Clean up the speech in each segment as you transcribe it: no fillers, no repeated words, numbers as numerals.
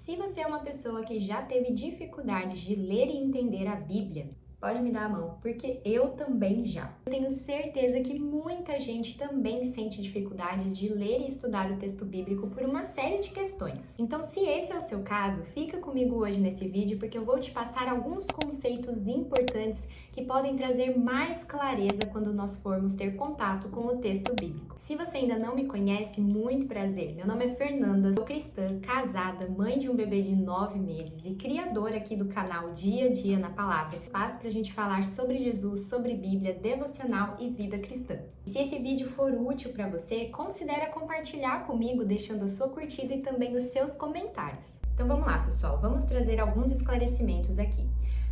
Se você é uma pessoa que já teve dificuldades de ler e entender a Bíblia, pode me dar a mão, porque eu também já. Eu tenho certeza que muita gente também sente dificuldades de ler e estudar o texto bíblico por uma série de questões. Então, se esse é o seu caso, fica comigo hoje nesse vídeo, porque eu vou te passar alguns conceitos importantes que podem trazer mais clareza quando nós formos ter contato com o texto bíblico. Se você ainda não me conhece, muito prazer. Meu nome é Fernanda, sou cristã, casada, mãe de um bebê de 9 meses e criadora aqui do canal Dia a Dia na Palavra. Espaço pra gente falar sobre Jesus, sobre Bíblia, devocional e vida cristã. E se esse vídeo for útil para você, considere compartilhar comigo, deixando a sua curtida e também os seus comentários. Então vamos lá, pessoal, vamos trazer alguns esclarecimentos aqui.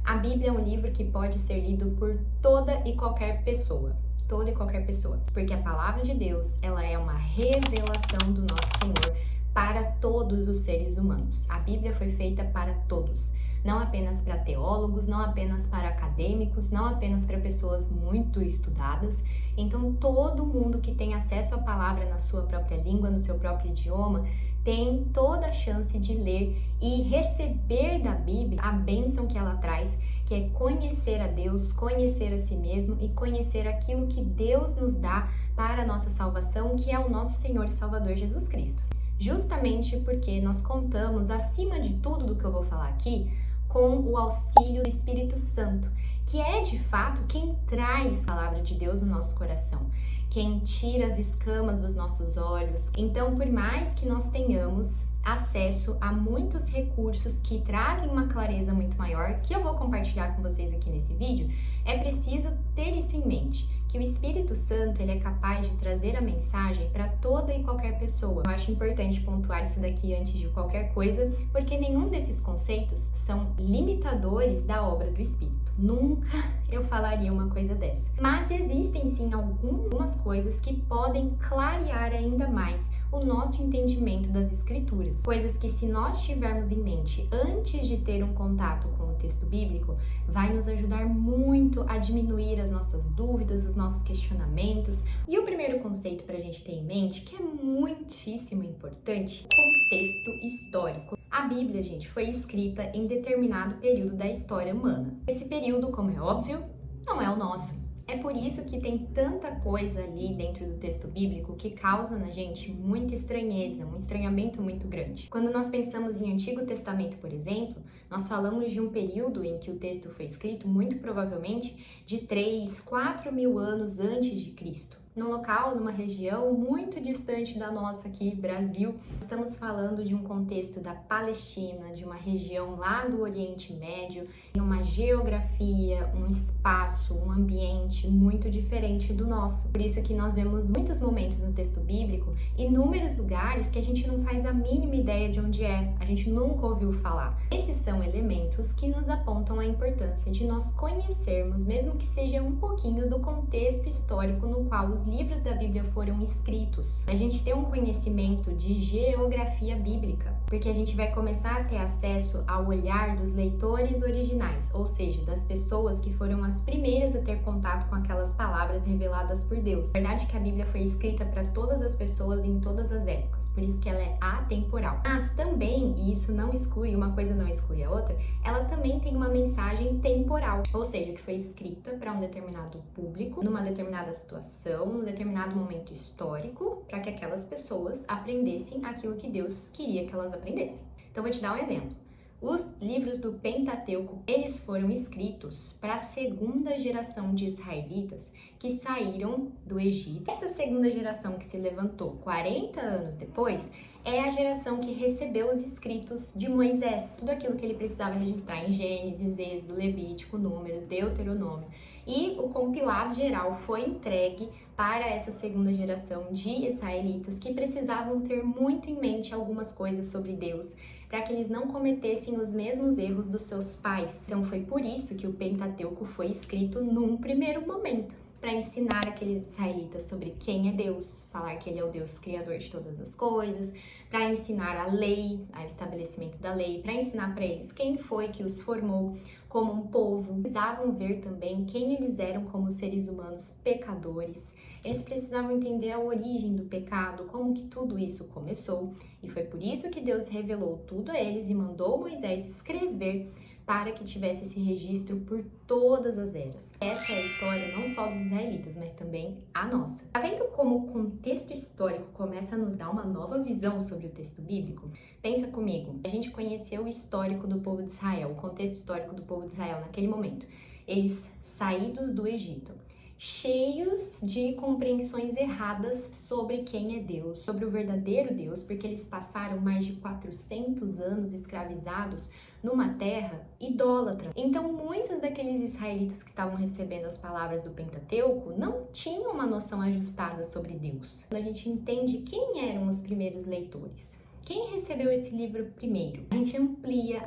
A Bíblia é um livro que pode ser lido por toda e qualquer pessoa. Toda e qualquer pessoa, porque a palavra de Deus, ela é uma revelação do nosso Senhor para todos os seres humanos. A Bíblia foi feita para todos, não apenas para teólogos, não apenas para acadêmicos, não apenas para pessoas muito estudadas. Então, todo mundo que tem acesso à palavra na sua própria língua, no seu próprio idioma, tem toda a chance de ler e receber da Bíblia a bênção que ela traz, que é conhecer a Deus, conhecer a si mesmo e conhecer aquilo que Deus nos dá para a nossa salvação, que é o nosso Senhor e Salvador Jesus Cristo. Justamente porque nós contamos, acima de tudo do que eu vou falar aqui, com o auxílio do Espírito Santo, que é de fato quem traz a palavra de Deus no nosso coração, quem tira as escamas dos nossos olhos. Então, por mais que nós tenhamos acesso a muitos recursos que trazem uma clareza muito maior, que eu vou compartilhar com vocês aqui nesse vídeo, é preciso ter isso em mente, que o Espírito Santo ele é capaz de trazer a mensagem para toda e qualquer pessoa. Eu acho importante pontuar isso daqui antes de qualquer coisa, porque nenhum desses conceitos são limitadores da obra do Espírito. Nunca eu falaria uma coisa dessa. Mas existem sim algumas coisas que podem clarear ainda mais o nosso entendimento das Escrituras. Coisas que, se nós tivermos em mente antes de ter um contato com o texto bíblico, vai nos ajudar muito a diminuir as nossas dúvidas, os nossos questionamentos. E o primeiro conceito para a gente ter em mente, que é muitíssimo importante, contexto histórico. A Bíblia, gente, foi escrita em determinado período da história humana. Esse período, como é óbvio, não é o nosso. É por isso que tem tanta coisa ali dentro do texto bíblico que causa na gente muita estranheza, um estranhamento muito grande. Quando nós pensamos em Antigo Testamento, por exemplo, nós falamos de um período em que o texto foi escrito, muito provavelmente, de 3, 4 mil anos antes de Cristo. Num local, numa região muito distante da nossa aqui, Brasil. Estamos falando de um contexto da Palestina, de uma região lá do Oriente Médio, em uma geografia, um espaço, um ambiente muito diferente do nosso. Por isso que nós vemos muitos momentos no texto bíblico, inúmeros lugares que a gente não faz a mínima ideia de onde é, a gente nunca ouviu falar. Esses são elementos que nos apontam a importância de nós conhecermos, mesmo que seja um pouquinho do contexto histórico no qual os livros da Bíblia foram escritos. A gente tem um conhecimento de geografia bíblica, porque a gente vai começar a ter acesso ao olhar dos leitores originais, ou seja, das pessoas que foram as primeiras a ter contato com aquelas palavras reveladas por Deus. A verdade é que a Bíblia foi escrita para todas as pessoas em todas as épocas, por isso que ela é atemporal. Mas também, e isso não exclui, uma coisa não exclui a outra, ela também tem uma mensagem temporal, ou seja, que foi escrita para um determinado público, numa determinada situação, num determinado momento histórico, para que aquelas pessoas aprendessem aquilo que Deus queria que elas aprendessem. Então, vou te dar um exemplo. Os livros do Pentateuco, eles foram escritos para a segunda geração de israelitas que saíram do Egito. Essa segunda geração que se levantou 40 anos depois é a geração que recebeu os escritos de Moisés. Tudo aquilo que ele precisava registrar em Gênesis, Êxodo, Levítico, Números, Deuteronômio. E o compilado geral foi entregue para essa segunda geração de israelitas que precisavam ter muito em mente algumas coisas sobre Deus, para que eles não cometessem os mesmos erros dos seus pais. Então foi por isso que o Pentateuco foi escrito num primeiro momento, para ensinar aqueles israelitas sobre quem é Deus, falar que ele é o Deus criador de todas as coisas, para ensinar a lei, o estabelecimento da lei, para ensinar para eles quem foi que os formou como um povo. Precisavam ver também quem eles eram como seres humanos pecadores. Eles precisavam entender a origem do pecado, como que tudo isso começou. E foi por isso que Deus revelou tudo a eles e mandou Moisés escrever para que tivesse esse registro por todas as eras. Essa é a história não só dos israelitas, mas também a nossa. Tá vendo como o contexto histórico começa a nos dar uma nova visão sobre o texto bíblico? Pensa comigo, a gente conheceu o histórico do povo de Israel, o contexto histórico do povo de Israel naquele momento. Eles saídos do Egito, cheios de compreensões erradas sobre quem é Deus, sobre o verdadeiro Deus, porque eles passaram mais de 400 anos escravizados numa terra idólatra. Então, muitos daqueles israelitas que estavam recebendo as palavras do Pentateuco não tinham uma noção ajustada sobre Deus. Quando a gente entende quem eram os primeiros leitores, quem recebeu esse livro primeiro, a gente amplia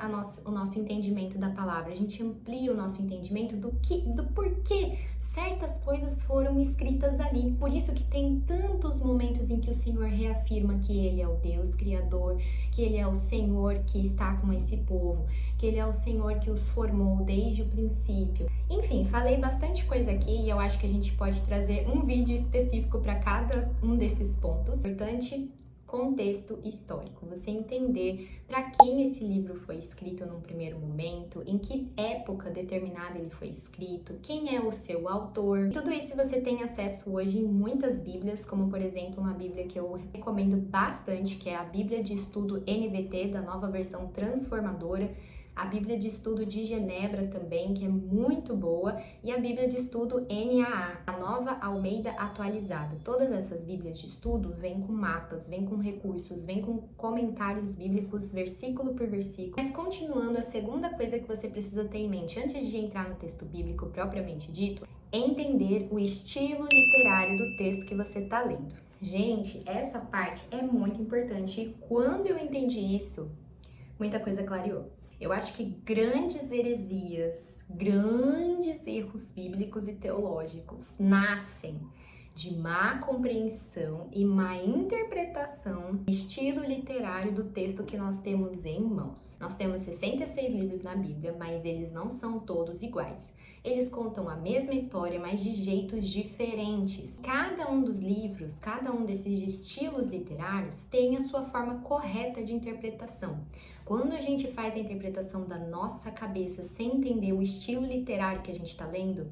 o nosso entendimento da palavra, a gente amplia o nosso entendimento do porquê certas coisas foram escritas ali. Por isso que tem tantos momentos em que o Senhor reafirma que Ele é o Deus Criador, que Ele é o Senhor que está com esse povo, que Ele é o Senhor que os formou desde o princípio. Enfim, falei bastante coisa aqui e eu acho que a gente pode trazer um vídeo específico para cada um desses pontos. Importante contexto histórico, você entender para quem esse livro foi escrito num primeiro momento, em que época determinada ele foi escrito, quem é o seu autor. Tudo isso você tem acesso hoje em muitas bíblias, como por exemplo uma bíblia que eu recomendo bastante, que é a Bíblia de Estudo NVT, da Nova Versão Transformadora, a Bíblia de Estudo de Genebra também, que é muito boa, e a Bíblia de Estudo NAA, a Nova Almeida Atualizada. Todas essas Bíblias de Estudo vêm com mapas, vêm com recursos, vêm com comentários bíblicos, versículo por versículo. Mas continuando, a segunda coisa que você precisa ter em mente, antes de entrar no texto bíblico propriamente dito, é entender o estilo literário do texto que você está lendo. Gente, essa parte é muito importante e quando eu entendi isso, muita coisa clareou. Eu acho que grandes heresias, grandes erros bíblicos e teológicos nascem de má compreensão e má interpretação do estilo literário do texto que nós temos em mãos. Nós temos 66 livros na Bíblia, mas eles não são todos iguais. Eles contam a mesma história, mas de jeitos diferentes. Cada um dos livros, cada um desses estilos literários tem a sua forma correta de interpretação. Quando a gente faz a interpretação da nossa cabeça sem entender o estilo literário que a gente está lendo,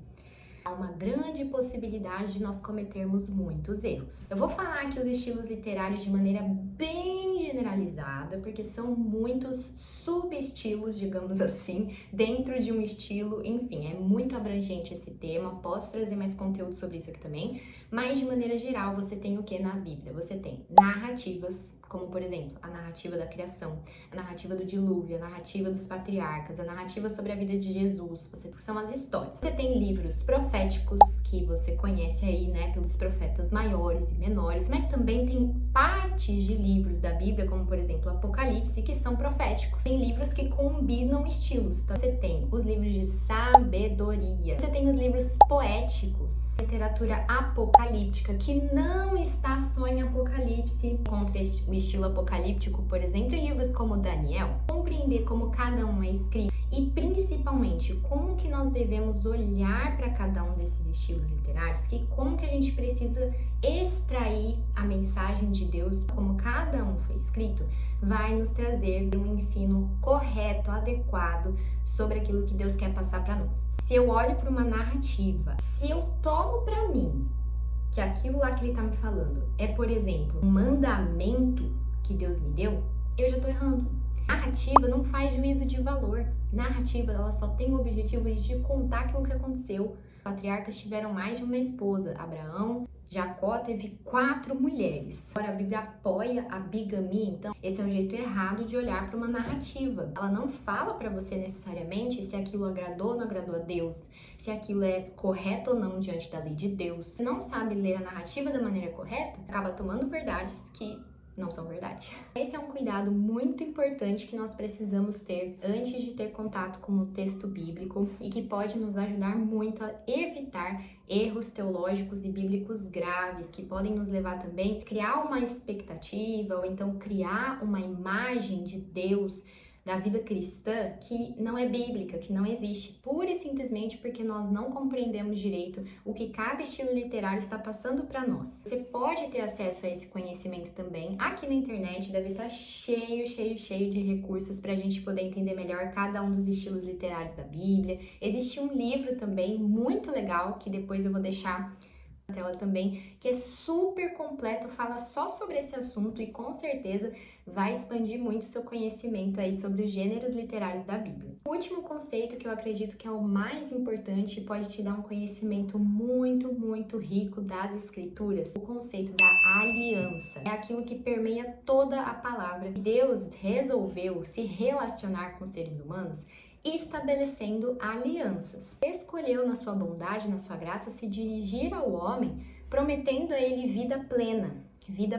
há uma grande possibilidade de nós cometermos muitos erros. Eu vou falar aqui os estilos literários de maneira bem generalizada, porque são muitos subestilos, digamos assim, dentro de um estilo. Enfim, é muito abrangente esse tema, posso trazer mais conteúdo sobre isso aqui também, mas de maneira geral você tem o que na Bíblia? Você tem narrativas, como por exemplo, a narrativa da criação, a narrativa do dilúvio, a narrativa dos patriarcas, a narrativa sobre a vida de Jesus, que são as histórias. Você tem livros proféticos, que você conhece aí, né, pelos profetas maiores e menores, mas também tem partes de livros da Bíblia, como por exemplo Apocalipse, que são proféticos. Tem livros que combinam estilos. Então, você tem os livros de sabedoria, você tem os livros poéticos, literatura apocalíptica, que não está só em Apocalipse, contra o estilo apocalíptico, por exemplo, em livros como Daniel. Compreender como cada um é escrito e principalmente como que nós devemos olhar para cada um desses estilos literários, como que a gente precisa extrair a mensagem de Deus, como cada um foi escrito, vai nos trazer um ensino correto, adequado sobre aquilo que Deus quer passar para nós. Se eu olho para uma narrativa, se eu tomo para mim que aquilo lá que ele está me falando é, por exemplo, um mandamento que Deus me deu, eu já estou errando. Narrativa não faz juízo de valor. Narrativa, ela só tem o objetivo de contar aquilo que aconteceu. Os patriarcas tiveram mais de uma esposa. Abraão, Jacó teve 4 mulheres. Agora a Bíblia apoia a bigamia, então esse é um jeito errado de olhar para uma narrativa. Ela não fala para você necessariamente se aquilo agradou ou não agradou a Deus, se aquilo é correto ou não diante da lei de Deus. Se não sabe ler a narrativa da maneira correta, acaba tomando verdades que não são verdade. Esse é um cuidado muito importante que nós precisamos ter antes de ter contato com o texto bíblico e que pode nos ajudar muito a evitar erros teológicos e bíblicos graves que podem nos levar também a criar uma expectativa ou então criar uma imagem de Deus da vida cristã que não é bíblica, que não existe, pura e simplesmente porque nós não compreendemos direito o que cada estilo literário está passando para nós. Você pode ter acesso a esse conhecimento também aqui na internet, deve estar cheio de recursos para a gente poder entender melhor cada um dos estilos literários da Bíblia. Existe um livro também muito legal que depois eu vou deixar na tela também, que é super completo, fala só sobre esse assunto e com certeza vai expandir muito seu conhecimento aí sobre os gêneros literários da Bíblia. O último conceito que eu acredito que é o mais importante e pode te dar um conhecimento muito rico das escrituras, o conceito da aliança. É aquilo que permeia toda a palavra. Deus resolveu se relacionar com os seres humanos estabelecendo alianças. Escolheu na sua bondade, na sua graça, se dirigir ao homem, prometendo a ele vida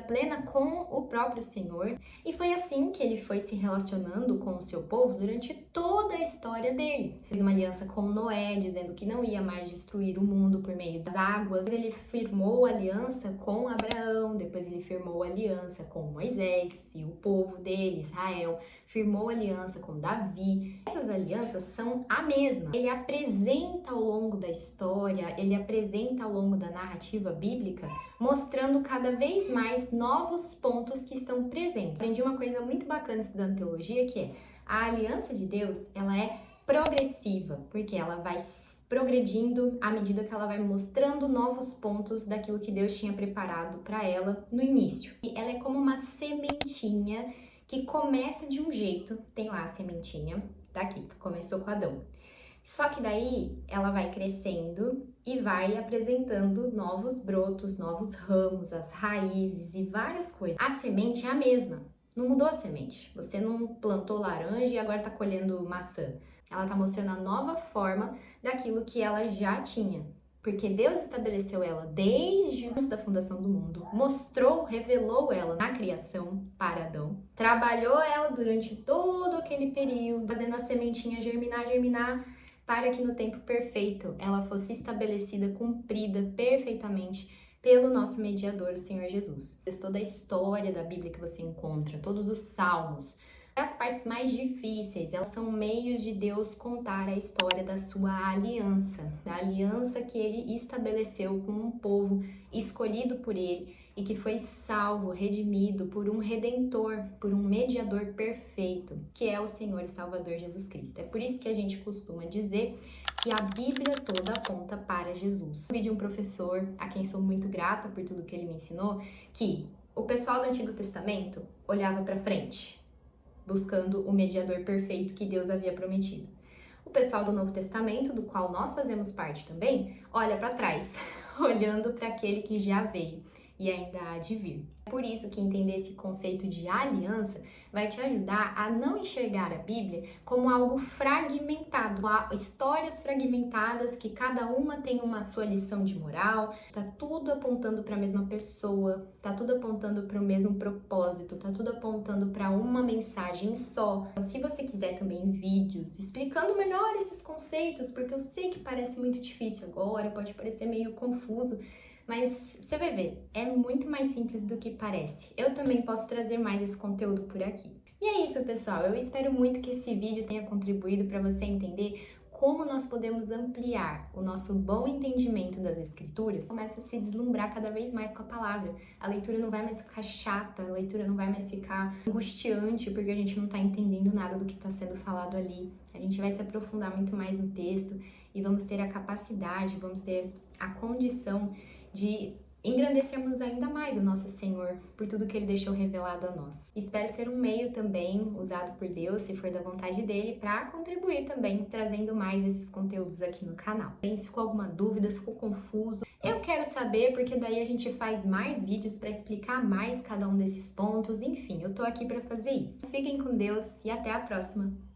plena com o próprio Senhor. E foi assim que ele foi se relacionando com o seu povo durante toda a história dele. Fez uma aliança com Noé, dizendo que não ia mais destruir o mundo por meio das águas. Ele firmou aliança com Abraão, depois ele firmou aliança com Moisés e o povo dele, Israel. Firmou aliança com Davi. Essas alianças são a mesma. Ele apresenta ao longo da história, ele apresenta ao longo da narrativa bíblica, mostrando cada vez mais novos pontos que estão presentes. Aprendi uma coisa muito bacana estudando teologia, que é a aliança de Deus, ela é progressiva, porque ela vai progredindo à medida que ela vai mostrando novos pontos daquilo que Deus tinha preparado para ela no início. E ela é como uma sementinha que começa de um jeito, tem lá a sementinha, tá aqui, começou com Adão. Só que daí ela vai crescendo e vai apresentando novos brotos, novos ramos, as raízes e várias coisas. A semente é a mesma, não mudou a semente. Você não plantou laranja e agora tá colhendo maçã. Ela tá mostrando a nova forma daquilo que ela já tinha. Porque Deus estabeleceu ela desde antes da fundação do mundo, mostrou, revelou ela na criação para Adão, trabalhou ela durante todo aquele período, fazendo a sementinha germinar, para que no tempo perfeito ela fosse estabelecida, cumprida perfeitamente pelo nosso mediador, o Senhor Jesus. Toda a história da Bíblia que você encontra, todos os salmos, as partes mais difíceis, elas são meios de Deus contar a história da sua aliança, da aliança que ele estabeleceu com um povo escolhido por ele e que foi salvo, redimido por um redentor, por um mediador perfeito, que é o Senhor e Salvador Jesus Cristo. É por isso que a gente costuma dizer que a Bíblia toda aponta para Jesus. Eu vi de um professor, a quem sou muito grata por tudo que ele me ensinou, que o pessoal do Antigo Testamento olhava para frente, buscando o mediador perfeito que Deus havia prometido. O pessoal do Novo Testamento, do qual nós fazemos parte também, olha para trás, olhando para aquele que já veio e ainda há de vir. Por isso que entender esse conceito de aliança vai te ajudar a não enxergar a Bíblia como algo fragmentado, histórias fragmentadas que cada uma tem uma sua lição de moral, tá tudo apontando para a mesma pessoa, tá tudo apontando para o mesmo propósito, tá tudo apontando para uma mensagem só. Então, se você quiser também vídeos explicando melhor esses conceitos, porque eu sei que parece muito difícil agora, pode parecer meio confuso, mas você vai ver, é muito mais simples do que parece. Eu também posso trazer mais esse conteúdo por aqui. E é isso, pessoal. Eu espero muito que esse vídeo tenha contribuído para você entender como nós podemos ampliar o nosso bom entendimento das Escrituras. Começa a se deslumbrar cada vez mais com a palavra. A leitura não vai mais ficar chata, a leitura não vai mais ficar angustiante, porque a gente não está entendendo nada do que está sendo falado ali. A gente vai se aprofundar muito mais no texto e vamos ter a capacidade, vamos ter a condição de engrandecermos ainda mais o nosso Senhor por tudo que Ele deixou revelado a nós. Espero ser um meio também usado por Deus, se for da vontade dEle, para contribuir também, trazendo mais esses conteúdos aqui no canal. Se ficou alguma dúvida, se ficou confuso, eu quero saber, porque daí a gente faz mais vídeos para explicar mais cada um desses pontos. Enfim, eu tô aqui para fazer isso. Fiquem com Deus e até a próxima!